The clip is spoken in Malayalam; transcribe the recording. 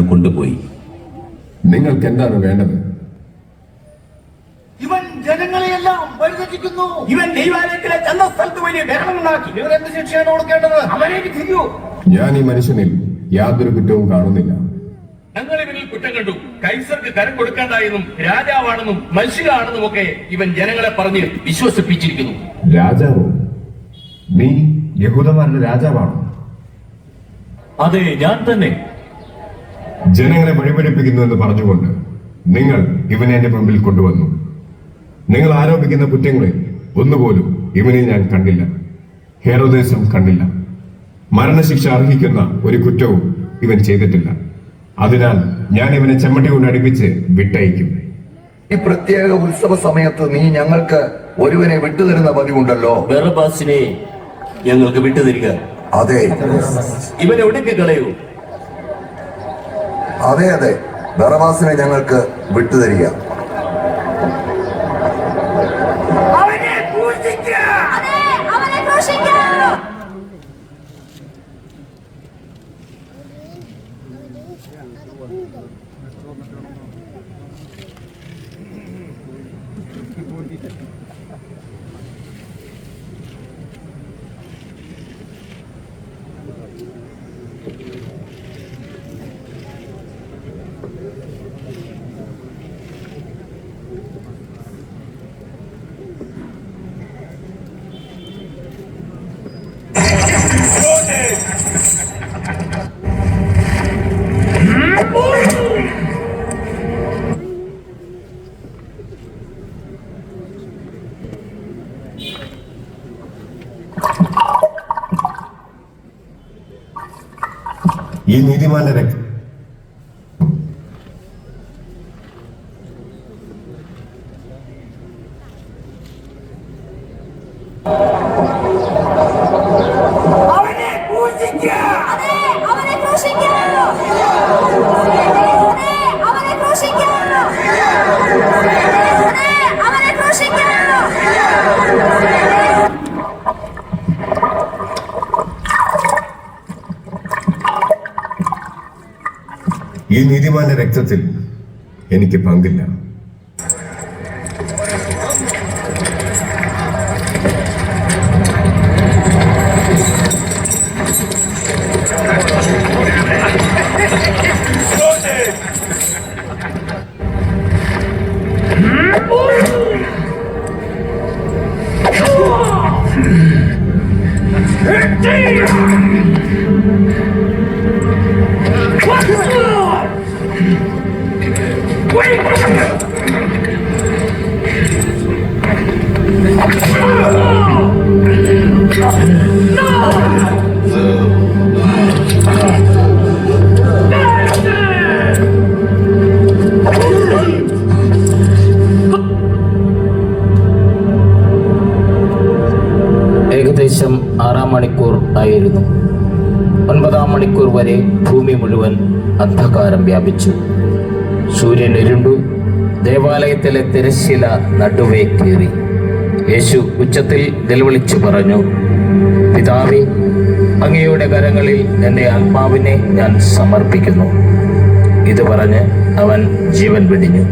കൊണ്ടുപോയി. നിങ്ങൾക്ക് എന്താണ് വേണ്ടത്? ഇവൻ ജനങ്ങളെയെല്ലാം വഴിതെറ്റിക്കുന്നു. ഇവൻ ദൈവാലയത്തിലെ ചന്തസ്ഥലത്ത് വലിയ ബഹളമുണ്ടാക്കി. ഇവർ എന്ത് ശിക്ഷയാണ് കൊടുക്കേണ്ടത്? അവനെ വിധിക്കൂ. ഞാൻ ഈ മനുഷ്യനിൽ യാതൊരു കുറ്റവും കാണുന്നില്ല. ഞങ്ങൾ ഇവനിൽ കുറ്റം കണ്ടു. കൈസർക്ക് കരം കൊടുക്കേണ്ടായെന്നും രാജാവാണെന്നും മനുഷ്യരാണെന്നും ഒക്കെ ഇവൻ ജനങ്ങളെ പറഞ്ഞ് വിശ്വസിപ്പിച്ചിരിക്കുന്നു. രാജാവോ? നീ യഹൂദന്മാരുടെ രാജാവാണോ? അതെ, ഞാൻ തന്നെ. ജനങ്ങളെ വഴിപഴിപ്പിക്കുന്നു എന്ന് പറഞ്ഞുകൊണ്ട് നിങ്ങൾ ഇവനെ എന്റെ മുമ്പിൽ കൊണ്ടുവന്നു. നിങ്ങൾ ആരോപിക്കുന്ന കുറ്റങ്ങളെ ഒന്നുപോലും ഇവനിൽ ഞാൻ കണ്ടില്ല. ഹെരോദേസും കണ്ടില്ല. മരണശിക്ഷ അർഹിക്കുന്ന ഒരു കുറ്റവും ഇവൻ ചെയ്തിട്ടില്ല. അതിനാൽ ഞാൻ ഇവനെ ചെമ്മട്ടി കൊണ്ട് അടുപ്പിച്ച് വിട്ടയക്കും. ഈ പ്രത്യേക ഉത്സവ സമയത്ത് നീ ഞങ്ങൾക്ക് ഒരുവനെ വിട്ടുതരുന്ന പതിവുണ്ടല്ലോ. ബറബ്ബാസിനെ ഞങ്ങൾക്ക് വിട്ടുതരിക. അതെ ഇവനെ ഒടുക്കി കളയൂ. അതെ അതെ, ബറബാസിനെ ഞങ്ങൾക്ക് വിട്ടുതരിക. അവനെ ക്രൂശിക്കുക. അവനെ ക്രൂശിക്കുക. ഈ നീതിമാന്റെ രക്തം അവനെ ക്രൂശിക്കുക. അവനെ ക്രൂശിക്കുക. അവനെ ക്രൂശിക്കുക. അവനെ ക്രൂശിക്കുക. ഈ നീതിമാന്റെ രക്തത്തിൽ എനിക്ക് പങ്കില്ല. ഏകദേശം 6 മണിക്കൂർ ആയിരുന്നു. 9 മണിക്കൂർ വരെ ഭൂമി മുഴുവൻ അന്ധകാരം വ്യാപിച്ചു. സൂര്യൻ ഇരുണ്ടു. ദേവാലയത്തിലെ തിരശ്ശീല നടുവേ കീറി. യേശു ഉച്ചത്തിൽ നിലവിളിച്ചു പറഞ്ഞു, പിതാവേ, അങ്ങയുടെ കരങ്ങളിൽ എൻ്റെ ആത്മാവിനെ ഞാൻ സമർപ്പിക്കുന്നു. ഇത് പറഞ്ഞ് അവൻ ജീവൻ വെടിഞ്ഞു.